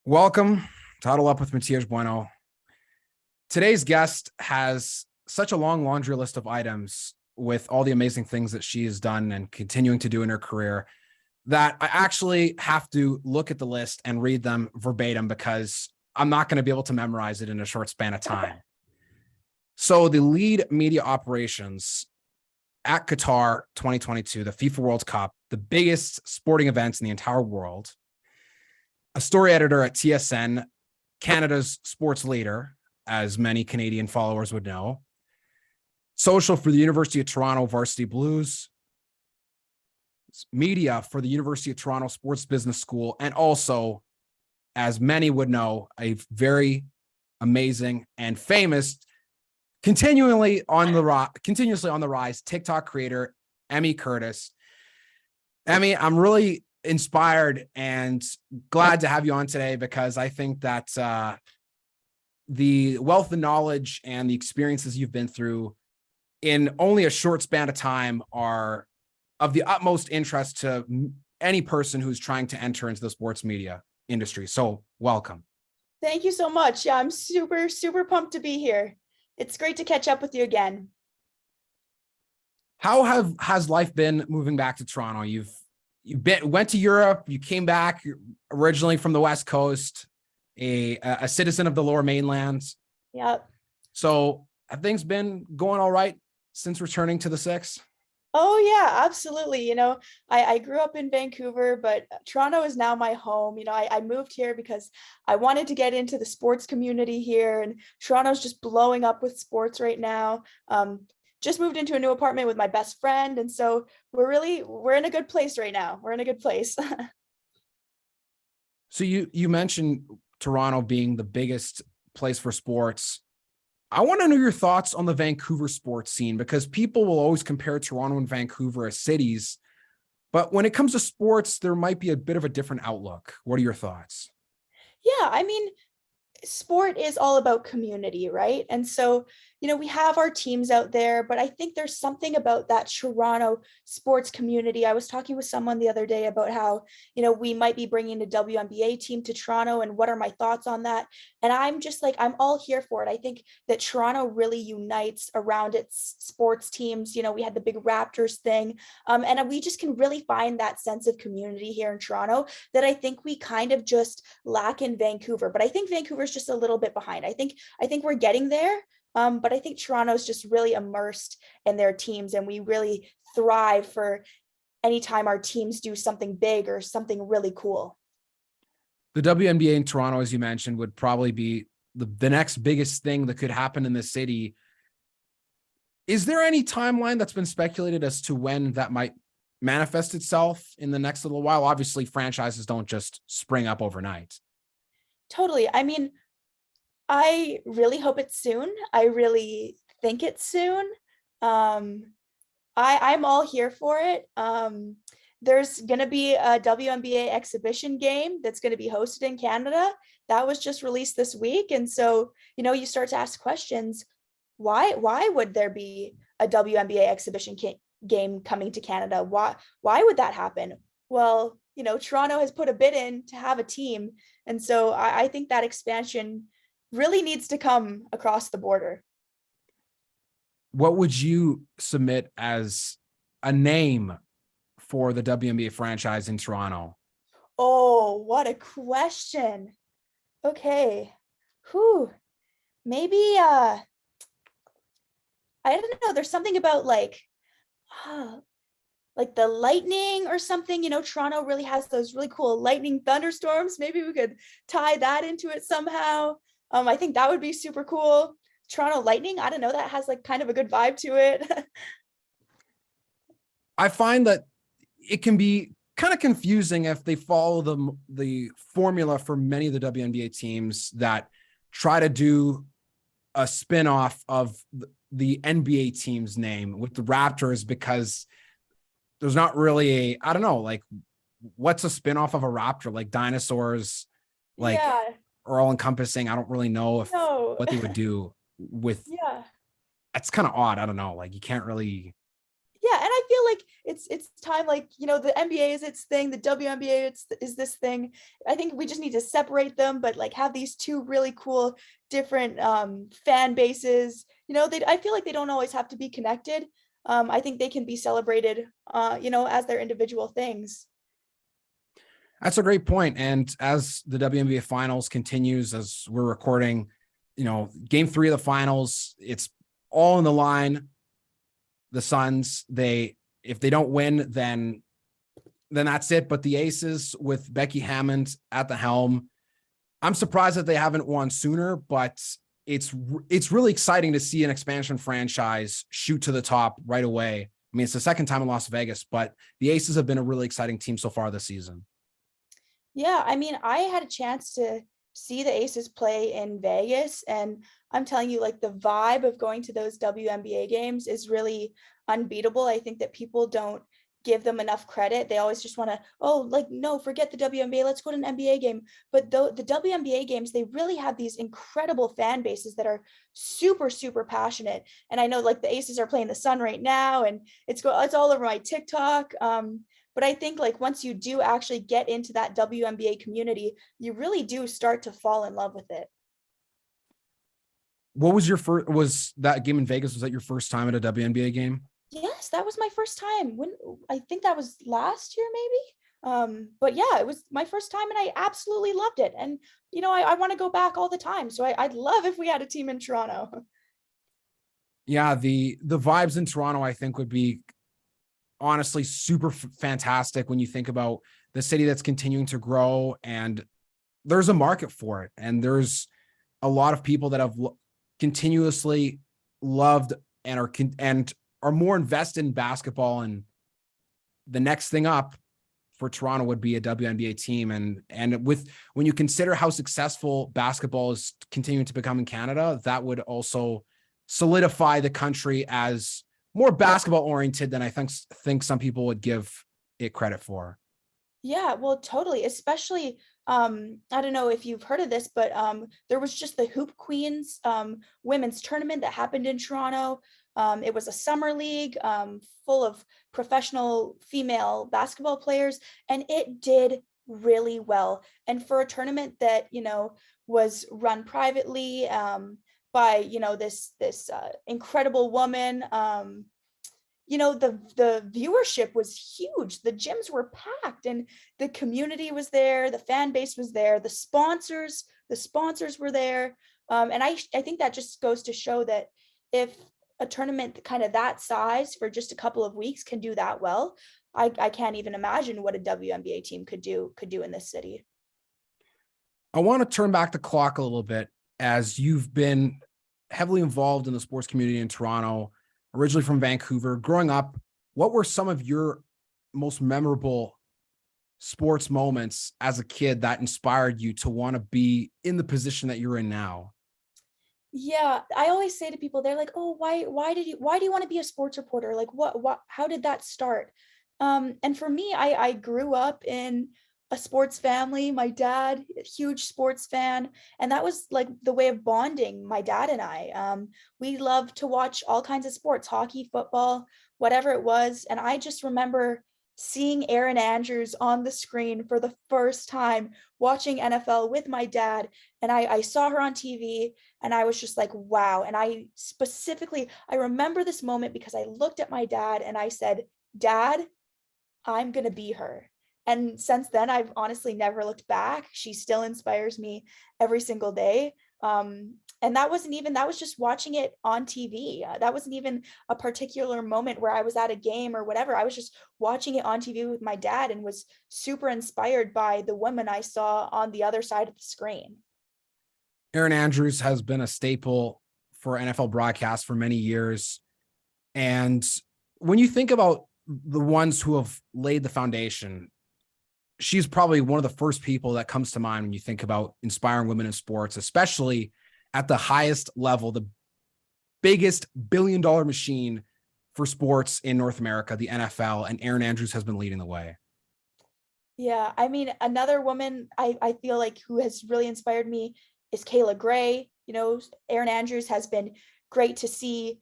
Welcome to Huddle Up with Matias Bueno. Today's guest has such a long laundry list of items with all the amazing things that she has done and continuing to do in her career that I actually have to look at the list and read them verbatim because I'm not going to be able to memorize it in a short span of time. So the lead media operations at Qatar 2022, the FIFA World Cup, the biggest sporting events in the entire world, a story editor at TSN, Canada's sports leader, as many Canadian followers would know, social for the University of Toronto Varsity Blues, media for the University of Toronto Sports Business School, and also, as many would know, a very amazing and famous, continuously on the rise, TikTok creator, Emmy Curtis. Emmy, I'm really inspired and glad to have you on today because I think that the wealth of knowledge and the experiences you've been through in only a short span of time are of the utmost interest to any person who's trying to enter into the sports media industry. So welcome. Thank you so much. Yeah, I'm super pumped to be here. It's great to catch up with you again. How has life been moving back to Toronto? You went to Europe, you came back originally from the West Coast, a citizen of the Lower Mainland. Yep. So have things been going all right since returning to the Six? Oh yeah, absolutely. I grew up in Vancouver, but Toronto is now my home. I moved here because I wanted to get into the sports community here, and Toronto's just blowing up with sports right now. Just moved into a new apartment with my best friend, and so we're in a good place right now. We're in a good place. So you mentioned Toronto being the biggest place for sports. I want to know your thoughts on the Vancouver sports scene because people will always compare Toronto and Vancouver as cities, but when it comes to sports, there might be a bit of a different outlook. What are your thoughts? Yeah, I mean, sport is all about community, right? And so, we have our teams out there, but I think there's something about that Toronto sports community. I was talking with someone the other day about how, we might be bringing a WNBA team to Toronto and what are my thoughts on that? And I'm just like, I'm all here for it. I think that Toronto really unites around its sports teams. We had the big Raptors thing. And we just can really find that sense of community here in Toronto that I think we kind of just lack in Vancouver. But I think Vancouver's just a little bit behind. I think we're getting there. But I think Toronto's just really immersed in their teams, and we really thrive for anytime our teams do something big or something really cool. The WNBA in Toronto, as you mentioned, would probably be the next biggest thing that could happen in the city. Is there any timeline that's been speculated as to when that might manifest itself in the next little while? Obviously, franchises don't just spring up overnight. Totally. I mean, I really hope it's soon. I really think it's soon. I'm all here for it. There's going to be a WNBA exhibition game that's going to be hosted in Canada. That was just released this week. And so, you start to ask questions. Why would there be a WNBA exhibition game coming to Canada? Why would that happen? Well, Toronto has put a bid in to have a team. And so I think that expansion really needs to come across the border. What would you submit as a name for the WNBA franchise in Toronto? Oh, what a question. Okay. Maybe I don't know, there's something about like the lightning or something. Toronto really has those really cool lightning thunderstorms. Maybe we could tie that into it somehow. I think that would be super cool. Toronto Lightning, I don't know, that has like kind of a good vibe to it. I find that it can be kind of confusing if they follow the formula for many of the WNBA teams that try to do a spin-off of the NBA team's name with the Raptors, because there's not really I don't know, like what's a spin-off of a Raptor? Like dinosaurs, like Yeah. are all encompassing. I don't really know what they would do with. Yeah. That's kind of odd. I don't know. Like you can't really. Yeah, and I feel like it's time, like, the NBA is its thing, the WNBA is this thing. I think we just need to separate them, but like have these two really cool different fan bases. I feel like they don't always have to be connected. I think they can be celebrated, as their individual things. That's a great point. And as the WNBA finals continues, as we're recording, game 3 of the finals, it's all in the line. The Suns, if they don't win, then that's it. But the Aces with Becky Hammond at the helm, I'm surprised that they haven't won sooner, but it's really exciting to see an expansion franchise shoot to the top right away. I mean, it's the second time in Las Vegas, but the Aces have been a really exciting team so far this season. Yeah, I mean, I had a chance to see the Aces play in Vegas, and I'm telling you, like, the vibe of going to those WNBA games is really unbeatable. I think that people don't give them enough credit. They always just want to, oh, like, no, forget the WNBA, let's go to an NBA game. But the WNBA games, they really have these incredible fan bases that are super, super passionate. And I know, like, the Aces are playing the Sun right now, and it's all over my TikTok. But I think, like, once you do actually get into that WNBA community, you really do start to fall in love with it. What was was that game in Vegas? Was that your first time at a WNBA game? Yes, that was my first time. When I think that was last year, maybe. But yeah, it was my first time and I absolutely loved it. And I want to go back all the time. So I'd love if we had a team in Toronto. Yeah, the vibes in Toronto, I think, would be honestly super fantastic when you think about the city that's continuing to grow, and there's a market for it, and there's a lot of people that have continuously loved and are more invested in basketball, and the next thing up for Toronto would be a WNBA team. And when you consider how successful basketball is continuing to become in Canada, that would also solidify the country as more basketball oriented than I think some people would give it credit for. Yeah, well, totally. Especially, I don't know if you've heard of this, but there was just the Hoop Queens women's tournament that happened in Toronto. It was a summer league full of professional female basketball players, and it did really well. And for a tournament that, was run privately by, this incredible woman, the viewership was huge. The gyms were packed and the community was there, the fan base was there, the sponsors were there. And I think that just goes to show that if a tournament kind of that size for just a couple of weeks can do that well, I can't even imagine what a WNBA team could do in this city. I want to turn back the clock a little bit, as you've been heavily involved in the sports community in Toronto, originally from Vancouver. Growing up, what were some of your most memorable sports moments as a kid that inspired you to want to be in the position that you're in now? Yeah, I always say to people, they're like, "Oh, why do you want to be a sports reporter? Like, how did that start?" And for me, I grew up in a sports family. My dad, a huge sports fan, and that was like the way of bonding, my dad and I. We loved to watch all kinds of sports, hockey, football, whatever it was. And I just remember seeing Erin Andrews on the screen for the first time, watching NFL with my dad. And I saw her on TV and I was just like, wow. And I remember this moment because I looked at my dad and I said, "Dad, I'm going to be her." And since then, I've honestly never looked back. She still inspires me every single day. And that was just watching it on TV. That wasn't even a particular moment where I was at a game or whatever. I was just watching it on TV with my dad and was super inspired by the woman I saw on the other side of the screen. Erin Andrews has been a staple for NFL broadcasts for many years. And when you think about the ones who have laid the foundation, she's probably one of the first people that comes to mind when you think about inspiring women in sports, especially at the highest level, the biggest billion-dollar machine for sports in North America, the NFL, and Erin Andrews has been leading the way. Yeah, I mean, another woman I feel like who has really inspired me is Kayla Gray. Erin Andrews has been great to see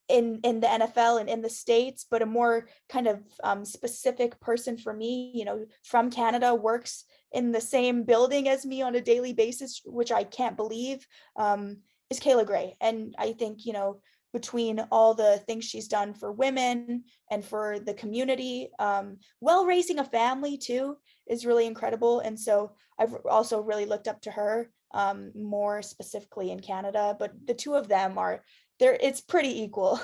in the NFL and in the States, but a more kind of specific person for me, from Canada, works in the same building as me on a daily basis, which I can't believe, is Kayla Gray. And I think, between all the things she's done for women and for the community, while raising a family too, is really incredible. And so I've also really looked up to her, more specifically in Canada, but the two of them are there. It's pretty equal.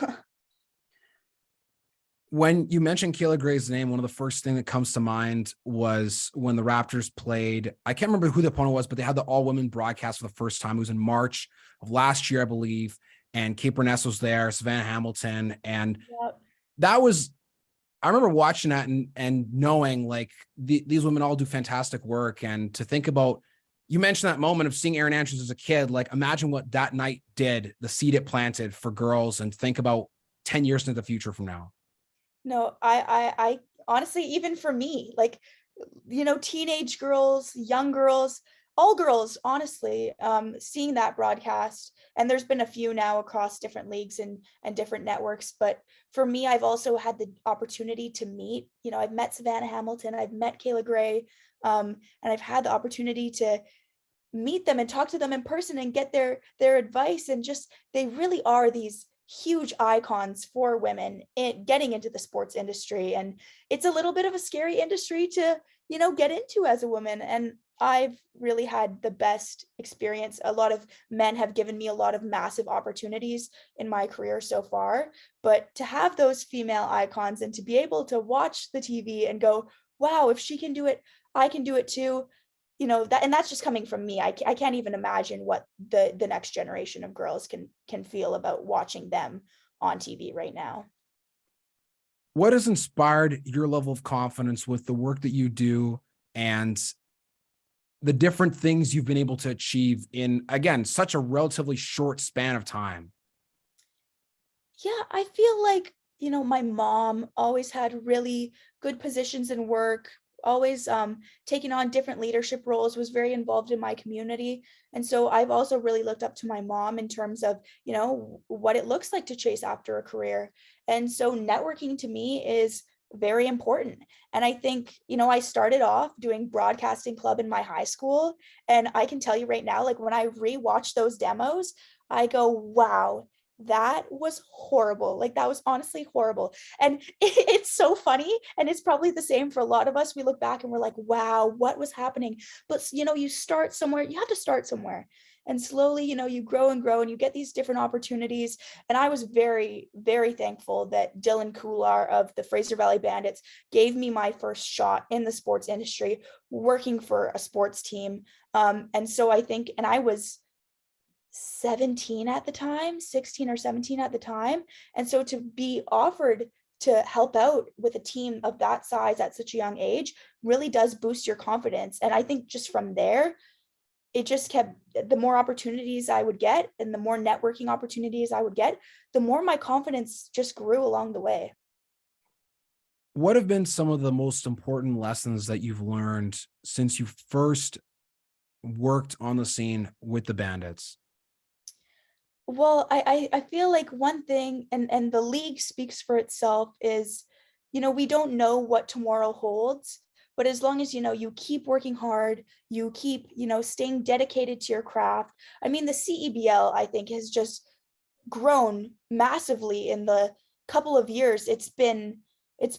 When you mentioned Kayla Gray's name, one of the first thing that comes to mind was when the Raptors played. I can't remember who the opponent was, but they had the all-women broadcast for the first time. It was in March of last year, I believe. And Kate Burness was there, Savannah Hamilton. And Yep. that was, I remember watching that and knowing like these women all do fantastic work. And to think about, you mentioned that moment of seeing Erin Andrews as a kid, like imagine what that night did, the seed it planted for girls, and think about 10 years into the future from now. No, I honestly, even for me, like, teenage girls, young girls, all girls, honestly, seeing that broadcast, and there's been a few now across different leagues and different networks, but for me, I've also had the opportunity to meet, I've met Savannah Hamilton, I've met Kayla Gray, and I've had the opportunity to meet them and talk to them in person and get their advice, and just they really are these huge icons for women in getting into the sports industry. And it's a little bit of a scary industry to get into as a woman, and I've really had the best experience. A lot of men have given me a lot of massive opportunities in my career so far, but to have those female icons and to be able to watch the TV and go, wow, if she can do it, I can do it too. That, and that's just coming from me. I can't even imagine what the next generation of girls can feel about watching them on TV right now. What has inspired your level of confidence with the work that you do and the different things you've been able to achieve in, again, such a relatively short span of time? Yeah, I feel like, my mom always had really good positions in work, always taking on different leadership roles, was very involved in my community. And so I've also really looked up to my mom in terms of, what it looks like to chase after a career. And so networking to me is very important. And I think, I started off doing broadcasting club in my high school. And I can tell you right now, like when I rewatch those demos, I go, wow, that was horrible. Like that was honestly horrible. And it's so funny. And it's probably the same for a lot of us. We look back and we're like, wow, what was happening? But you start somewhere, you have to start somewhere. And slowly, you grow and grow and you get these different opportunities. And I was very, very thankful that Dylan Kular of the Fraser Valley Bandits gave me my first shot in the sports industry, working for a sports team. And so I think, and I was 17 at the time, 16 or 17 at the time. And so to be offered to help out with a team of that size at such a young age really does boost your confidence. And I think just from there, it just kept, the more opportunities I would get and the more networking opportunities I would get, the more my confidence just grew along the way. What have been some of the most important lessons that you've learned since you first worked on the scene with the Bandits? Well, I feel like one thing, and the league speaks for itself, is, we don't know what tomorrow holds, but as long as, you keep working hard, you keep, staying dedicated to your craft. I mean, the CEBL, I think, has just grown massively in the couple of years it's been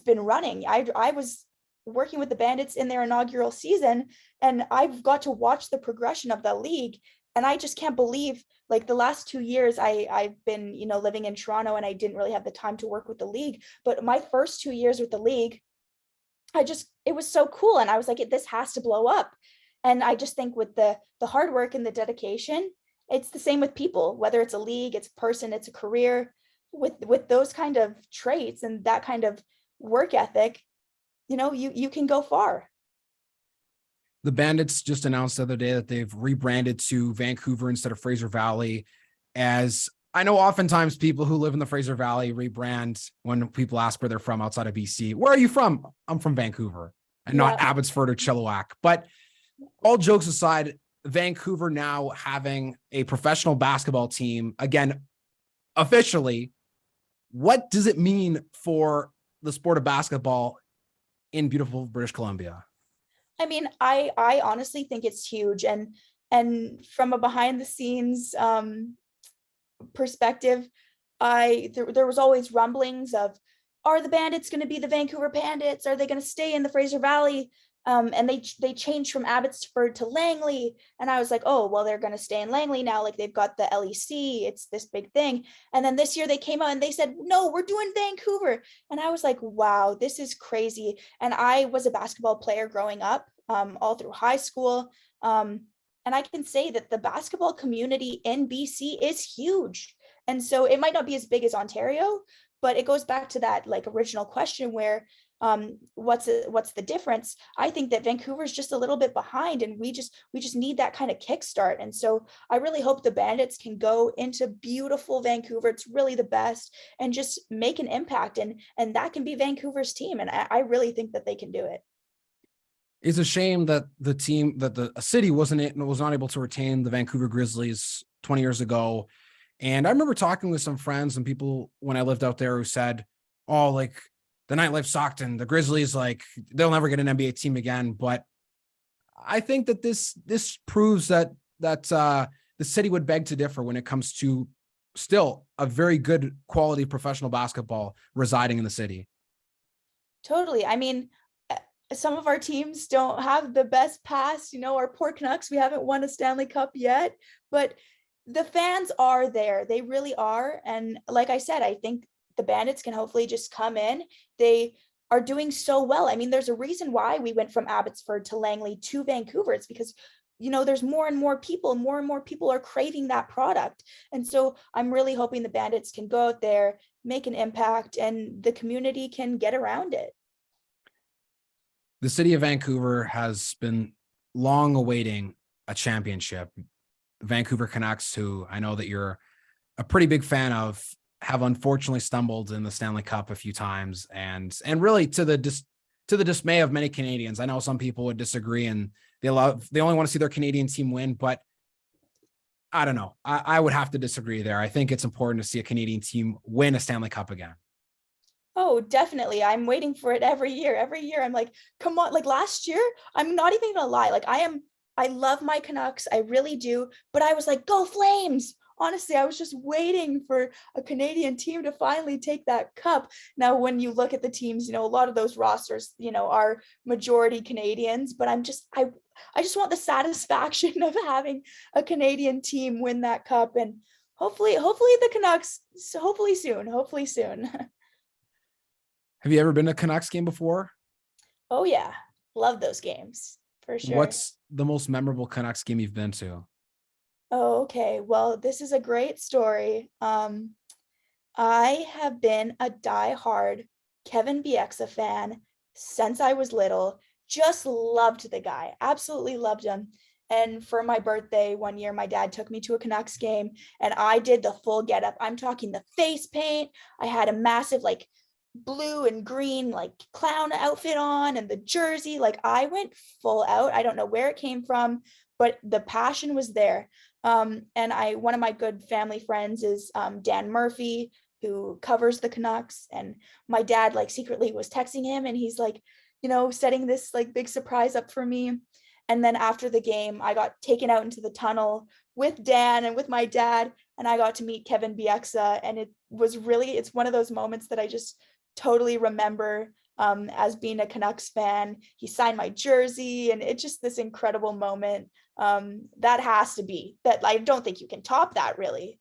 running. I was working with the Bandits in their inaugural season, and I've got to watch the progression of the league. And I just can't believe, like, the last 2 years I've been, living in Toronto, and I didn't really have the time to work with the league. But my first 2 years with the league, it was so cool. And I was like, this has to blow up. And I just think with the hard work and the dedication, it's the same with people, whether it's a league, it's a person, it's a career, with those kind of traits and that kind of work ethic, you can go far. The Bandits just announced the other day that they've rebranded to Vancouver instead of Fraser Valley. As I know, oftentimes people who live in the Fraser Valley rebrand when people ask where they're from outside of BC. Where are you from? I'm from Vancouver, and not Yeah. Abbotsford or Chilliwack. But all jokes aside, Vancouver now having a professional basketball team, again, officially, What does it mean for the sport of basketball in beautiful British Columbia? I mean, I honestly think it's huge, and from a behind the scenes perspective, there was always rumblings of, are the Bandits going to be the Vancouver Bandits? Are they going to stay in the Fraser Valley? And they changed from Abbotsford to Langley, and I was like, oh well, they're going to stay in Langley now. Like they've got the LEC, it's this big thing. And then this year they came out and they said, no, we're doing Vancouver, and I was like, wow, this is crazy. And I was a basketball player growing up, all through high school. And I can say that the basketball community in BC is huge. And so it might not be as big as Ontario, but it goes back to that like original question where what's the difference? I think that Vancouver's just a little bit behind, and we just need that kind of kickstart. And so I really hope the Bandits can go into beautiful Vancouver. It's really the best, and just make an impact, and that can be Vancouver's team. And I really think that they can do it. It's a shame that the city was not able to retain the Vancouver Grizzlies 20 years ago. And I remember talking with some friends and people when I lived out there who said, oh, like the nightlife sucked and the Grizzlies, like they'll never get an NBA team again. But I think that this proves that the city would beg to differ when it comes to still a very good quality professional basketball residing in the city. Totally. I mean, some of our teams don't have the best past, our poor Canucks, we haven't won a Stanley Cup yet, but the fans are there. They really are. And like I said, I think the Bandits can hopefully just come in. They are doing so well. I mean, there's a reason why we went from Abbotsford to Langley to Vancouver. It's because there's more and more people are craving that product. And so I'm really hoping the Bandits can go out there, make an impact, and the community can get around it. The city of Vancouver has been long awaiting a championship. Vancouver Canucks, who I know that you're a pretty big fan of, have unfortunately stumbled in the Stanley Cup a few times, and really to the dismay of many Canadians. I know some people would disagree and they only want to see their Canadian team win, but I don't know. I would have to disagree there. I think it's important to see a Canadian team win a Stanley Cup again. Oh, definitely. I'm waiting for it every year. Every year I'm like, come on. Like last year, I'm not even gonna lie. Like I love my Canucks. I really do. But I was like, go Flames. Honestly, I was just waiting for a Canadian team to finally take that cup. Now, when you look at the teams, a lot of those rosters, are majority Canadians, but I just want the satisfaction of having a Canadian team win that cup. And hopefully the Canucks, hopefully soon. Have you ever been to a Canucks game before? Oh yeah, love those games for sure. What's the most memorable Canucks game you've been to? Oh, okay. Well, this is a great story. I have been a diehard Kevin Bieksa fan since I was little. Just loved the guy. Absolutely loved him. And for my birthday one year, my dad took me to a Canucks game and I did the full getup. I'm talking the face paint. I had a massive like blue and green like clown outfit on and the jersey. Like I went full out. I don't know where it came from, but the passion was there. And one of my good family friends is Dan Murphy, who covers the Canucks. And my dad like secretly was texting him and he's like, setting this like big surprise up for me. And then after the game, I got taken out into the tunnel with Dan and with my dad, and I got to meet Kevin Bieksa. And it's one of those moments that I just totally remember as being a Canucks fan. He signed my jersey and it's just this incredible moment. That has to be that. I don't think you can top that really.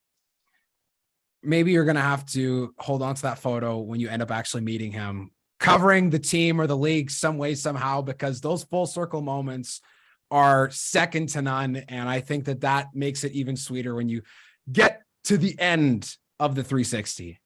Maybe you're going to have to hold on to that photo when you end up actually meeting him, covering the team or the league some way, somehow, because those full circle moments are second to none. And I think that makes it even sweeter when you get to the end of the 360.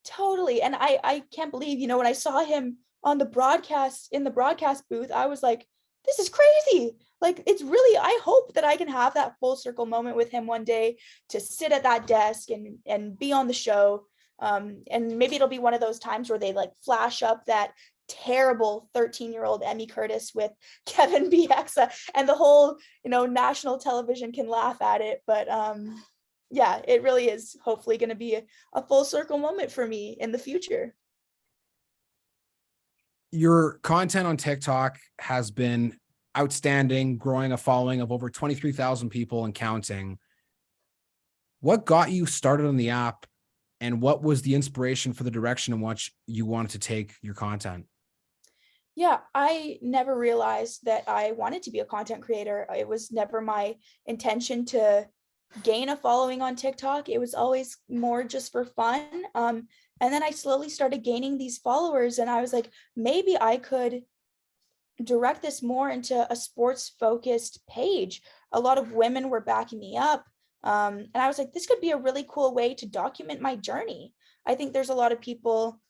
Totally. And I can't believe, when I saw him on the broadcast, in the broadcast booth, I was like, this is crazy. Like, it's really, I hope that I can have that full circle moment with him one day, to sit at that desk and be on the show. And maybe it'll be one of those times where they like flash up that terrible 13-year-old Emmy Curtis with Kevin Bieksa and the whole, national television can laugh at it. But yeah, it really is hopefully going to be a full circle moment for me in the future. Your content on TikTok has been outstanding, growing a following of over 23,000 people and counting. What got you started on the app, and what was the inspiration for the direction in which you wanted to take your content? Yeah, I never realized that I wanted to be a content creator. It was never my intention to gain a following on TikTok. It was always more just for fun. And then I slowly started gaining these followers, and I was like, maybe I could direct this more into a sports focused page. A lot of women were backing me up. And I was like, this could be a really cool way to document my journey. I think there's a lot of people,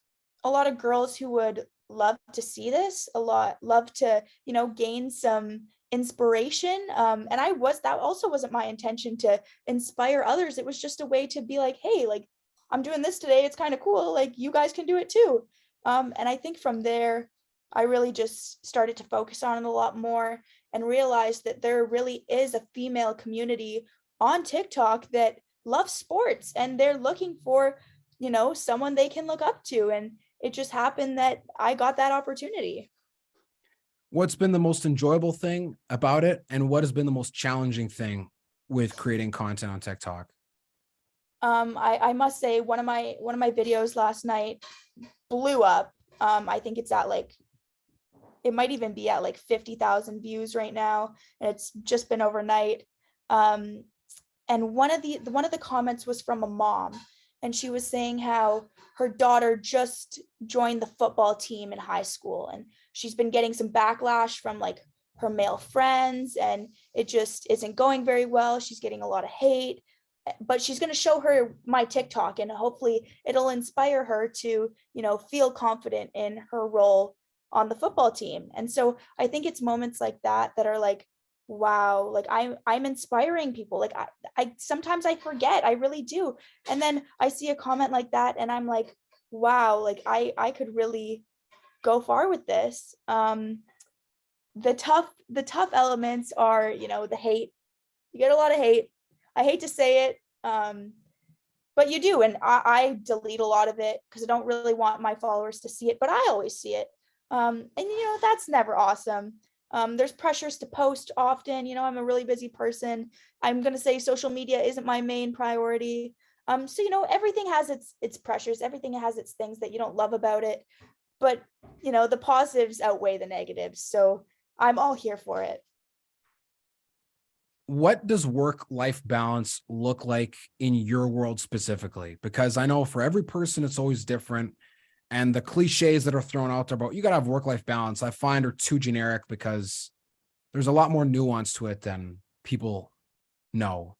a lot of girls who would love to see this, a lot love to, gain some inspiration. And that also wasn't my intention to inspire others. It was just a way to be like, hey, like I'm doing this today. It's kind of cool. Like you guys can do it too. And I think from there, I really just started to focus on it a lot more and realized that there really is a female community on TikTok that loves sports and they're looking for, someone they can look up to. And it just happened that I got that opportunity. What's been the most enjoyable thing about it, and what has been the most challenging thing with creating content on TikTok? I must say one of my videos last night blew up. I think it might even be at like 50,000 views right now, and it's just been overnight. Um, and one of the comments was from a mom, and she was saying how her daughter just joined the football team in high school, and she's been getting some backlash from like her male friends, and it just isn't going very well. She's getting a lot of hate, but she's going to show her my TikTok, and hopefully it'll inspire her to, feel confident in her role on the football team. And so I think it's moments like that that are like, wow, like I'm inspiring people. Like I sometimes I forget, I really do. And then I see a comment like that and I'm like, wow, like I could really go far with this. The tough elements are, the hate. You get a lot of hate. I hate to say it, but you do, and I delete a lot of it because I don't really want my followers to see it, but I always see it. And that's never awesome. There's pressures to post often. I'm a really busy person. I'm gonna say social media isn't my main priority. So everything has its pressures. Everything has its things that you don't love about it, but the positives outweigh the negatives. So I'm all here for it. What does work life balance look like in your world specifically? Because I know for every person, it's always different. And the cliches that are thrown out there about you got to have work life balance, I find are too generic because there's a lot more nuance to it than people know.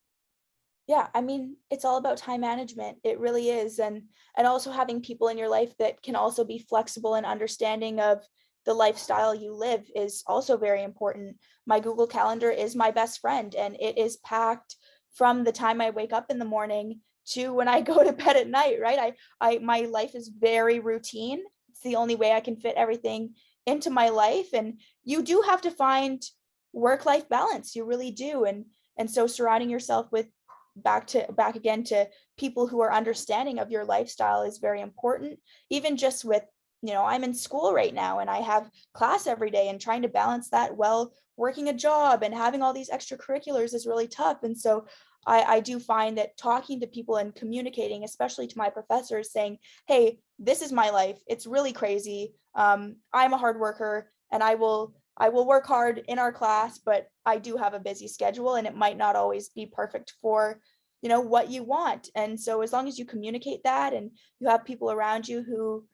Yeah, I mean, it's all about time management. It really is. And also having people in your life that can also be flexible and understanding of the lifestyle you live is also very important. My Google Calendar is my best friend and it is packed from the time I wake up in the morning to when I go to bed at night, right? I my life is very routine. It's the only way I can fit everything into my life, and you do have to find work-life balance. You really do. And so surrounding yourself with back again to people who are understanding of your lifestyle is very important. Even just with, I'm in school right now and I have class every day, and trying to balance that while working a job and having all these extracurriculars is really tough. And so I do find that talking to people and communicating, especially to my professors, saying, hey, this is my life, it's really crazy. I'm a hard worker and I will work hard in our class, but I do have a busy schedule and it might not always be perfect for, what you want. And so as long as you communicate that and you have people around you who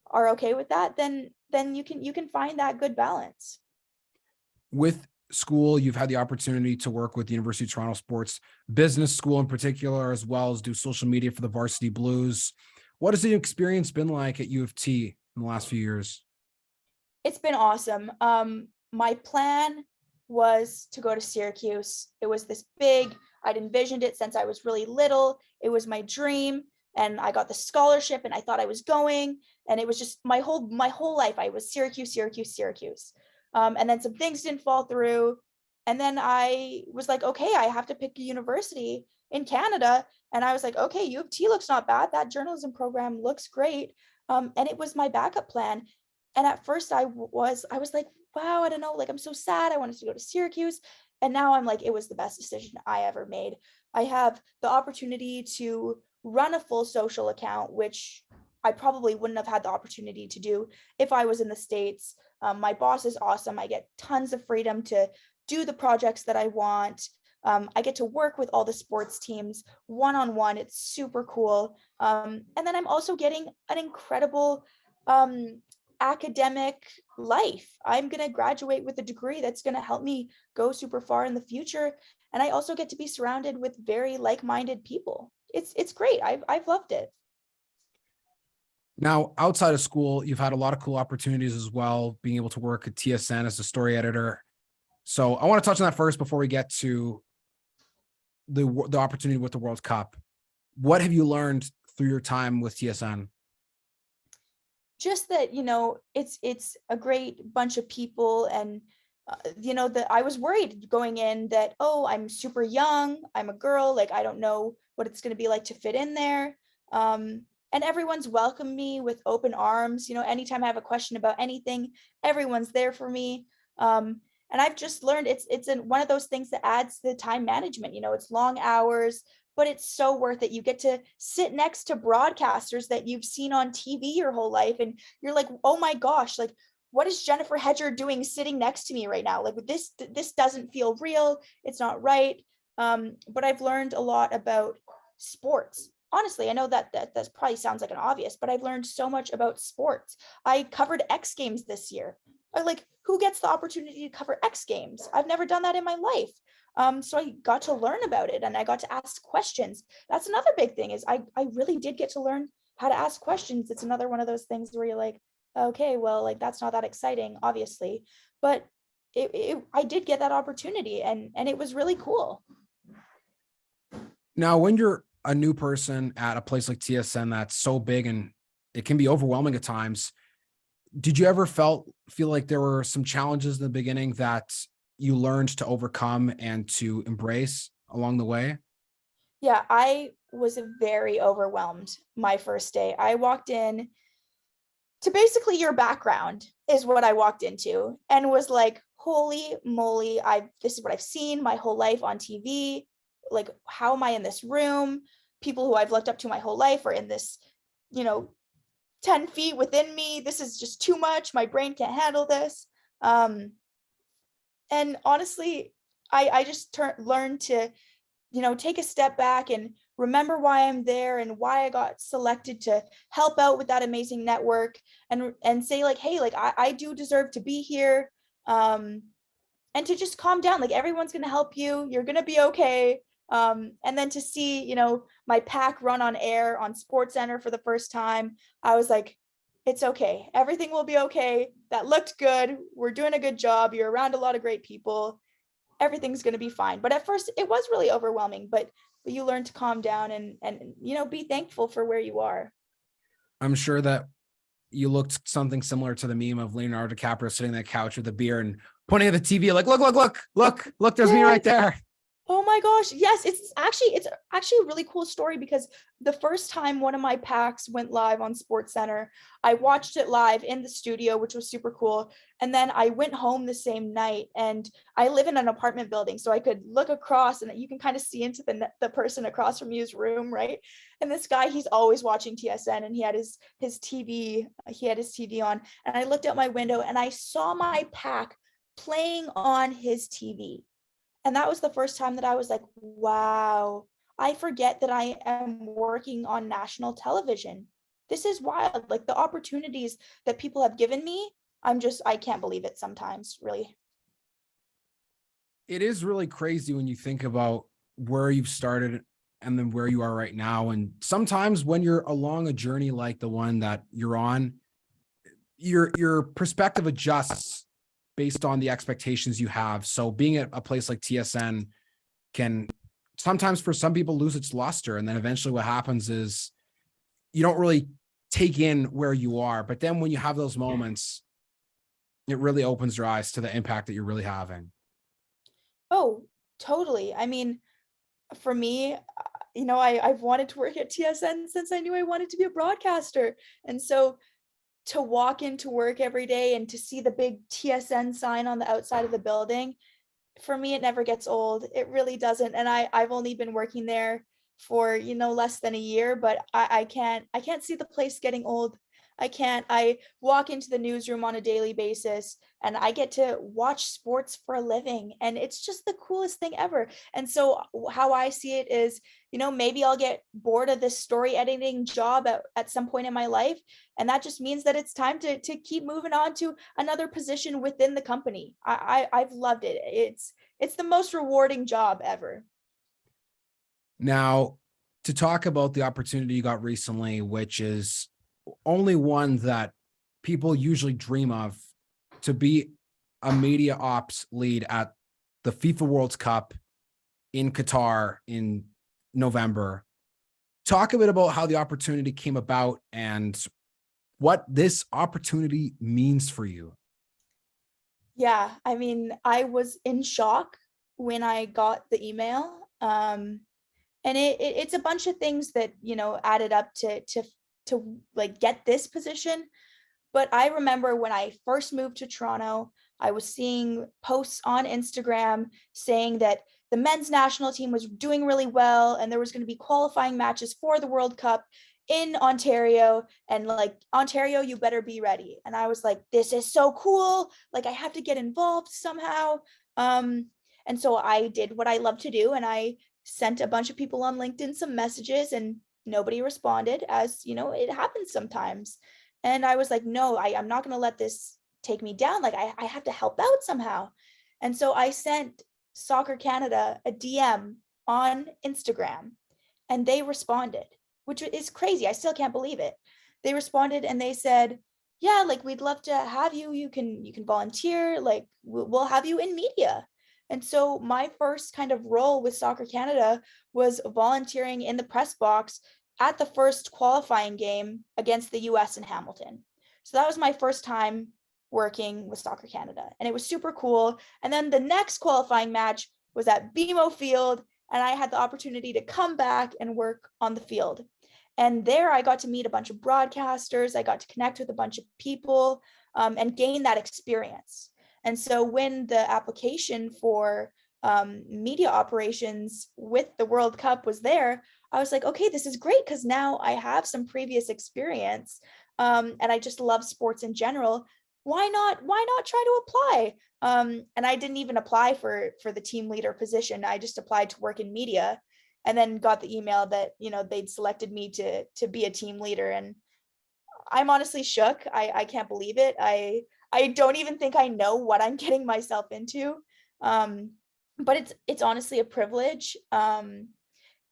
are okay with that, then you can find that good balance. With school, you've had the opportunity to work with the University of Toronto Sports Business School in particular, as well as do social media for the Varsity Blues. What has the experience been like at U of T in the last few years? It's been awesome. My plan was to go to Syracuse. It was this big, I'd envisioned it since I was really little. It was my dream. And I got the scholarship and I thought I was going. And it was just my whole life. I was Syracuse, Syracuse, Syracuse. And then some things didn't fall through. And then I was like, okay, I have to pick a university in Canada. And I was like, okay, U of T looks not bad. That journalism program looks great. And it was my backup plan. And at first I was like, wow, I don't know, like I'm so sad. I wanted to go to Syracuse. And now I'm like, it was the best decision I ever made. I have the opportunity to run a full social account, which I probably wouldn't have had the opportunity to do if I was in the States. My boss is awesome. I get tons of freedom to do the projects that I want. I get to work with all the sports teams one on one. It's super cool. And then I'm also getting an incredible academic life. I'm going to graduate with a degree that's going to help me go super far in the future. And I also get to be surrounded with very like-minded people. It's great. I've loved it. Now, outside of school, you've had a lot of cool opportunities as well, being able to work at TSN as a story editor. So I want to touch on that first before we get to the opportunity with the World Cup. What have you learned through your time with TSN? Just that, it's a great bunch of people. And that I was worried going in that, oh, I'm super young, I'm a girl, like I don't know what it's going to be like to fit in there. And everyone's welcomed me with open arms. Anytime I have a question about anything, everyone's there for me. And I've just learned one of those things that adds to the time management. It's long hours, but it's so worth it. You get to sit next to broadcasters that you've seen on TV your whole life, and you're like, oh my gosh, like what is Jennifer Hedger doing sitting next to me right now? Like this doesn't feel real. It's not right. But I've learned a lot about sports. Honestly, I know that probably sounds like an obvious, but I've learned so much about sports. I covered X Games this year. Like, who gets the opportunity to cover X Games? I've never done that in my life. So I got to learn about it and I got to ask questions. That's another big thing is I really did get to learn how to ask questions. It's another one of those things where you're like, okay, well, like that's not that exciting, obviously, but I did get that opportunity and it was really cool. Now, when you're a new person at a place like TSN that's so big and it can be overwhelming at times, did you ever feel like there were some challenges in the beginning that you learned to overcome and to embrace along the way? Yeah, I was very overwhelmed my first day. I walked in to basically your background is what I walked into and was like, holy moly, this is what I've seen my whole life on TV. Like, how am I in this room? People who I've looked up to my whole life are in this, you know, 10 feet within me. This is just too much. My brain can't handle this. And honestly, I just learned to, take a step back and remember why I'm there and why I got selected to help out with that amazing network and say like, hey, like I do deserve to be here. And to just calm down, like everyone's gonna help you, you're gonna be okay. And then to see, my pack run on air on Sports Center for the first time, I was like, it's okay, everything will be okay. That looked good, we're doing a good job, you're around a lot of great people, everything's going to be fine. But at first it was really overwhelming, but you learn to calm down and be thankful for where you are. I'm sure that you looked something similar to the meme of Leonardo DiCaprio sitting on the couch with a beer and pointing at the TV like, look, there's me right there. Oh my gosh. Yes, it's actually a really cool story because the first time one of my packs went live on Sports Center, I watched it live in the studio, which was super cool. And then I went home the same night and I live in an apartment building, so I could look across and you can kind of see into the person across from you's room, right? And this guy, he's always watching TSN and he had his TV on, and I looked out my window and I saw my pack playing on his TV. And that was the first time that I was like, wow, I forget that I am working on national television. This is wild. Like the opportunities that people have given me, I can't believe it sometimes, really. It is really crazy when you think about where you've started and then where you are right now. And sometimes when you're along a journey like the one that you're on, your perspective adjusts based on the expectations you have. So being at a place like TSN can sometimes for some people lose its luster. And then eventually what happens is you don't really take in where you are. But then when you have those moments, it really opens your eyes to the impact that you're really having. Oh, totally. I mean, for me, I've wanted to work at TSN since I knew I wanted to be a broadcaster. And so to walk into work every day and to see the big TSN sign on the outside of the building, for me, it never gets old. It really doesn't. And I've only been working there for, less than a year, but I can't see the place getting old. I can't. I walk into the newsroom on a daily basis and I get to watch sports for a living. And it's just the coolest thing ever. And so how I see it is, maybe I'll get bored of this story editing job at some point in my life. And that just means that it's time to keep moving on to another position within the company. I've loved it. It's the most rewarding job ever. Now, to talk about the opportunity you got recently, which is only one that people usually dream of, to be a media ops lead at the FIFA World Cup in Qatar in November. Talk a bit about how the opportunity came about and what this opportunity means for you. Yeah, I mean, I was in shock when I got the email. And it's a bunch of things that, added up to like get this position. But I remember when I first moved to Toronto, I was seeing posts on Instagram saying that the men's national team was doing really well and there was going to be qualifying matches for the World Cup in Ontario, and like, Ontario, you better be ready. And I was like, this is so cool. Like, I have to get involved somehow. Um, and so I did what I love to do, and I sent a bunch of people on LinkedIn some messages, and nobody responded, as it happens sometimes. And I was like, no, I'm not going to let this take me down. Like, I have to help out somehow. And so I sent Soccer Canada a DM on Instagram, and they responded, which is crazy. I still can't believe it. They responded and they said, yeah, like, we'd love to have you. You can volunteer. Like, we'll have you in media. And so my first kind of role with Soccer Canada was volunteering in the press box at the first qualifying game against the US in Hamilton. So that was my first time working with Soccer Canada, and it was super cool. And then the next qualifying match was at BMO Field, and I had the opportunity to come back and work on the field. And there I got to meet a bunch of broadcasters. I got to connect with a bunch of people, and gain that experience. And so when the application for media operations with the World Cup was there, I was like, okay, this is great because now I have some previous experience, and I just love sports in general. Why not try to apply? And I didn't even apply for the team leader position. I just applied to work in media, and then got the email that they'd selected me to be a team leader. And I'm honestly shook. I can't believe it. I don't even think I know what I'm getting myself into. Um, but it's honestly a privilege.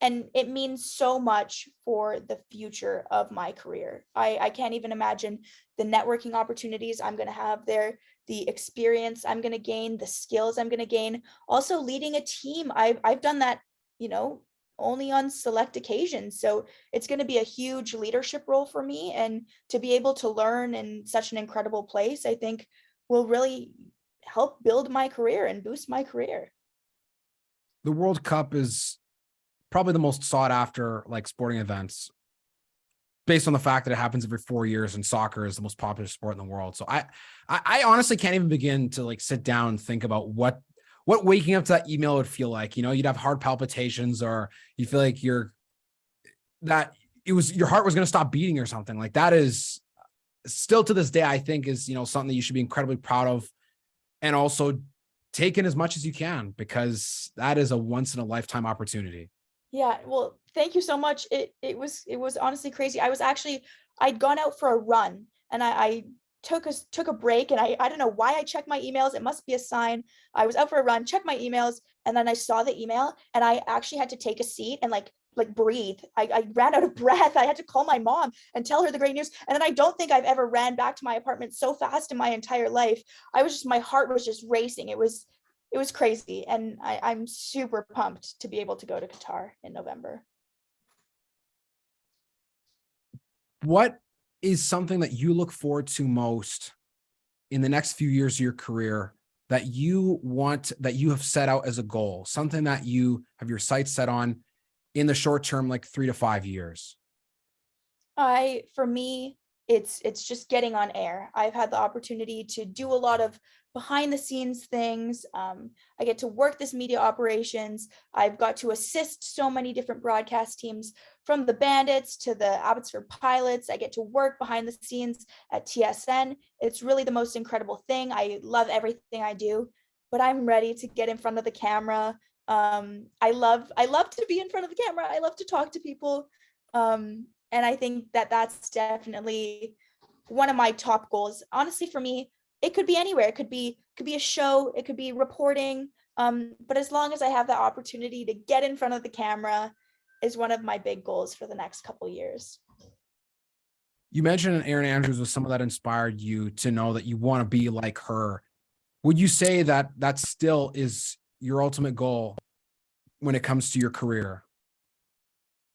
And it means so much for the future of my career. I can't even imagine the networking opportunities I'm going to have there, the experience I'm going to gain, the skills I'm going to gain. Also, leading a team. I've done that, you know, only on select occasions. So it's going to be a huge leadership role for me. And to be able to learn in such an incredible place, I think will really help build my career and boost my career. The World Cup is probably the most sought after like sporting events, based on the fact that it happens every 4 years and soccer is the most popular sport in the world. So I honestly can't even begin to like sit down and think about what waking up to that email would feel like. You'd have heart palpitations, or you feel like your heart was going to stop beating or something. Like, that is still to this day, I think, is, something that you should be incredibly proud of, and also take in as much as you can, because that is a once in a lifetime opportunity. Yeah, well, thank you so much. It was honestly crazy. I'd gone out for a run, and I took a break, and I don't know why I checked my emails. It must be a sign. I was out for a run, checked my emails, and then I saw the email, and I actually had to take a seat and like breathe. I ran out of breath. I had to call my mom and tell her the great news. And then I don't think I've ever ran back to my apartment so fast in my entire life. My heart was just racing. It was crazy. And I'm super pumped to be able to go to Qatar in November. What is something that you look forward to most in the next few years of your career that you have set out as a goal, something that you have your sights set on in the short term, like 3 to 5 years? For me, it's just getting on air. I've had the opportunity to do a lot of behind the scenes things. I get to work this media operations. I've got to assist so many different broadcast teams, from the Bandits to the Abbotsford Pilots. I get to work behind the scenes at TSN. It's really the most incredible thing. I love everything I do, but I'm ready to get in front of the camera. I love to be in front of the camera. I love to talk to people. And I think that that's definitely one of my top goals. Honestly, for me, it could be anywhere. It could be a show, it could be reporting. But as long as I have the opportunity to get in front of the camera is one of my big goals for the next couple of years. You mentioned Erin Andrews was someone that inspired you to know that you want to be like her. Would you say that that still is your ultimate goal when it comes to your career?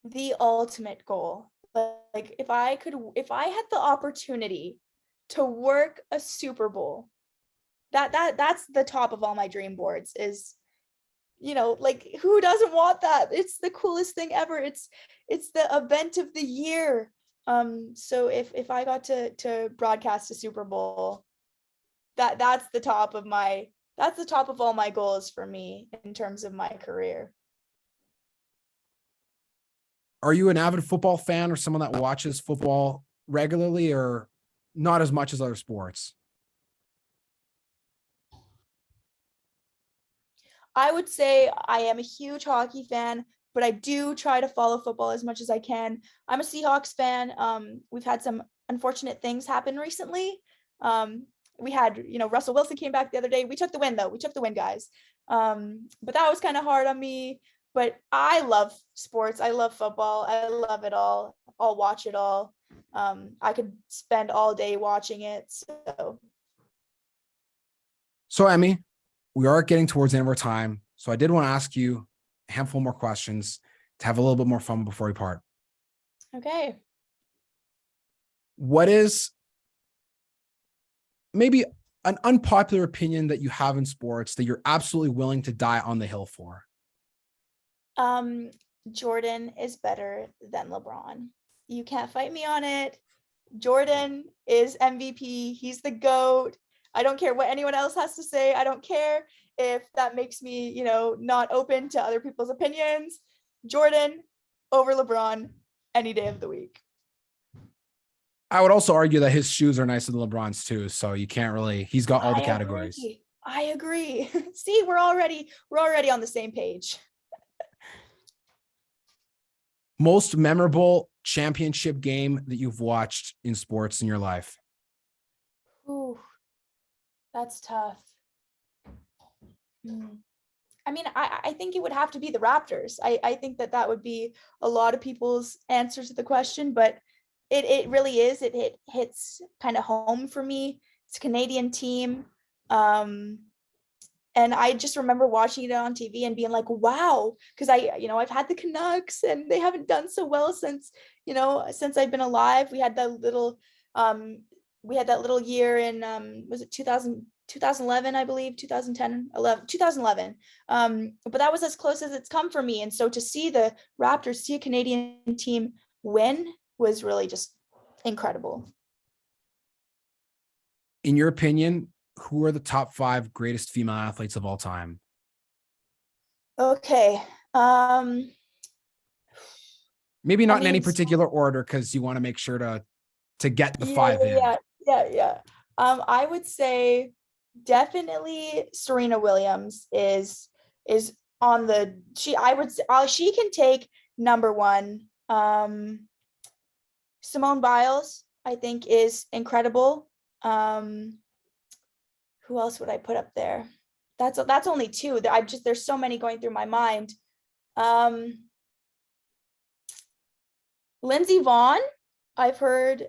The ultimate goal. Like if I had the opportunity to work a Super Bowl, that's the top of all my dream boards. Is, like, who doesn't want that? It's the coolest thing ever. It's the event of the year. So if I got to broadcast a Super Bowl, that's the top of all my goals for me in terms of my career. Are you an avid football fan or someone that watches football regularly, or not as much as other sports? I would say I am a huge hockey fan, but I do try to follow football as much as I can. I'm a Seahawks fan. We've had some unfortunate things happen recently. We had, Russell Wilson came back the other day. We took the win though. We took the win, guys. But that was kind of hard on me. But I love sports. I love football. I love it all. I'll watch it all. I could spend all day watching it. So, Emmy, we are getting towards the end of our time. So I did want to ask you a handful more questions to have a little bit more fun before we part. Okay. What is maybe an unpopular opinion that you have in sports that you're absolutely willing to die on the hill for? Jordan is better than LeBron. You can't fight me on it. Jordan is MVP. He's the GOAT. I don't care what anyone else has to say. I don't care if that makes me, not open to other people's opinions. Jordan over LeBron any day of the week. I would also argue that his shoes are nicer than LeBron's too. So you can't really, he's got all the categories. I agree. See, we're already on the same page. Most memorable championship game that you've watched in sports in your life? Ooh, that's tough. I mean, I think it would have to be the Raptors. I think that would be a lot of people's answer to the question, but it really is. It hits kind of home for me. It's a Canadian team. And I just remember watching it on TV and being like, wow, because I've had the Canucks and they haven't done so well since I've been alive. We had that little year in, was it 2011, I believe, 2011. But that was as close as it's come for me. And so to see the Raptors, see a Canadian team win was really just incredible. In your opinion, who are the top 5 greatest female athletes of all time? Okay. Maybe not in any particular order, because you want to make sure to get the 5 in. Yeah. I would say definitely Serena Williams is on the she can take number 1. Simone Biles, I think, is incredible. Who else would I put up there? That's only 2. There's so many going through my mind. Lindsey Vonn, I've heard,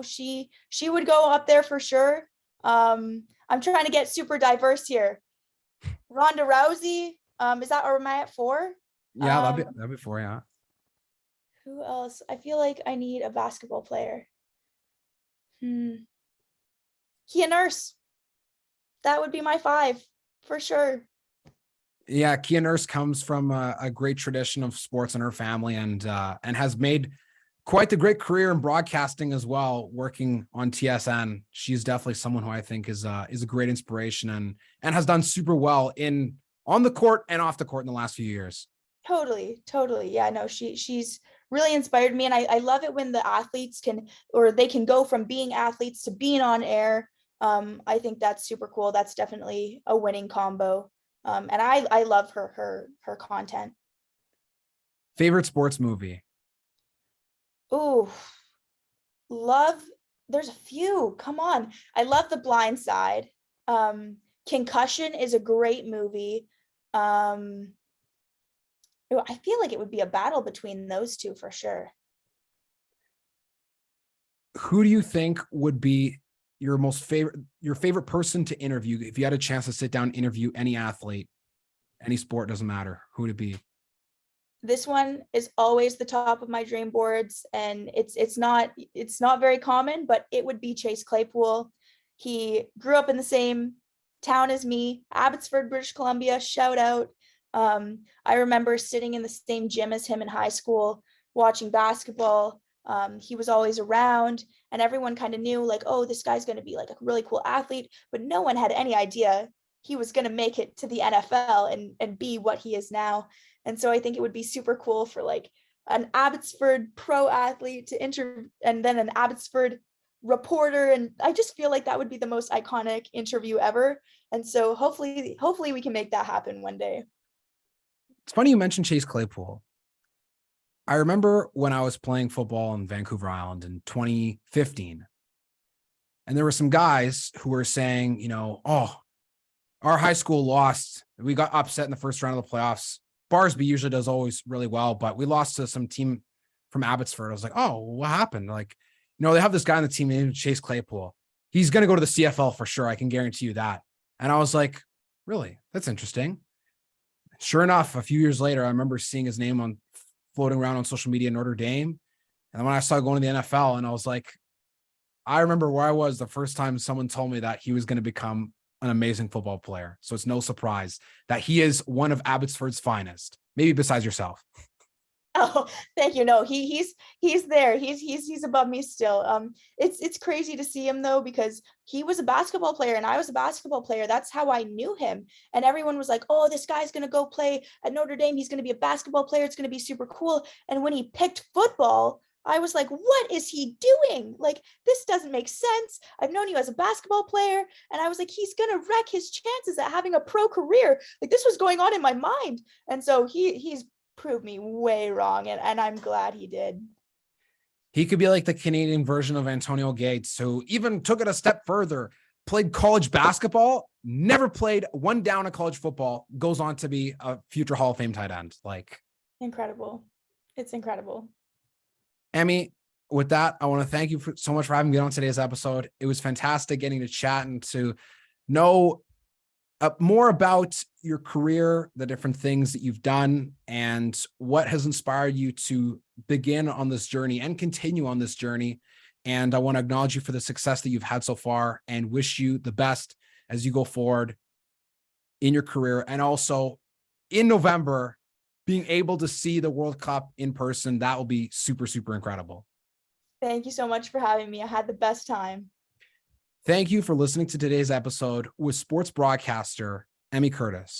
she would go up there for sure. I'm trying to get super diverse here. Ronda Rousey, is that, or am I at 4? Yeah, that'd be 4, yeah. Who else? I feel like I need a basketball player. Kia Nurse. That would be my 5 for sure. Yeah, Kia Nurse comes from a great tradition of sports in her family, and has made quite the great career in broadcasting as well, working on TSN. She's definitely someone who I think is a great inspiration, and has done super well in on the court and off the court in the last few years. Totally, totally. Yeah, no, she's really inspired me. And I love it when the athletes can, or they can go from being athletes to being on air. I think that's super cool. That's definitely a winning combo. And I love her content. Favorite sports movie? Ooh, love, there's a few. Come on. I love The Blind Side. Concussion is a great movie. Um, I feel like it would be a battle between those two for sure. Who do you think would be your favorite person to interview if you had a chance to sit down and interview any athlete, any sport, doesn't matter? Who would it be? This one is always the top of my dream boards, and it's not very common, but it would be Chase Claypool. He grew up in the same town as me, Abbotsford, British Columbia. Shout out. I remember sitting in the same gym as him in high school, watching basketball. He was always around, and everyone kind of knew, like, oh, this guy's going to be like a really cool athlete, but no one had any idea he was going to make it to the NFL and be what he is now. And so I think it would be super cool for like an Abbotsford pro athlete to and then an Abbotsford reporter. And I just feel like that would be the most iconic interview ever. And so hopefully we can make that happen one day. It's funny you mentioned Chase Claypool. I remember when I was playing football in Vancouver Island in 2015, and there were some guys who were saying, oh, our high school lost. We got upset in the first round of the playoffs. Barsby usually does always really well, but we lost to some team from Abbotsford. I was like, oh, what happened? Like, they have this guy on the team named Chase Claypool. He's going to go to the CFL for sure. I can guarantee you that. And I was like, really? That's interesting. Sure enough, a few years later, I remember seeing his name floating around on social media in Notre Dame. And when I saw going to the NFL, and I was like, I remember where I was the first time someone told me that he was going to become an amazing football player. So it's no surprise that he is one of Abbotsford's finest, maybe besides yourself. Oh, thank you. No, he's there. He's above me still. It's crazy to see him though, because he was a basketball player and I was a basketball player. That's how I knew him. And everyone was like, "Oh, this guy's gonna go play at Notre Dame. He's gonna be a basketball player. It's gonna be super cool." And when he picked football, I was like, "What is he doing? Like, this doesn't make sense. I've known you as a basketball player." And I was like, "He's gonna wreck his chances at having a pro career." Like, this was going on in my mind. And so he's proved me way wrong, and I'm glad he did. He could be like the Canadian version of Antonio Gates, who even took it a step further, played college basketball, never played one down in college football, goes on to be a future Hall of Fame tight end. Like, Incredible. It's incredible. Emmy, with that, I want to thank you so much for having me on today's episode. It was fantastic getting to chat and to know more about your career, the different things that you've done, and what has inspired you to begin on this journey and continue on this journey. And I want to acknowledge you for the success that you've had so far and wish you the best as you go forward in your career. And also in November, being able to see the World Cup in person, that will be super, super incredible. Thank you so much for having me. I had the best time. Thank you for listening to today's episode with sports broadcaster Emmy Curtis.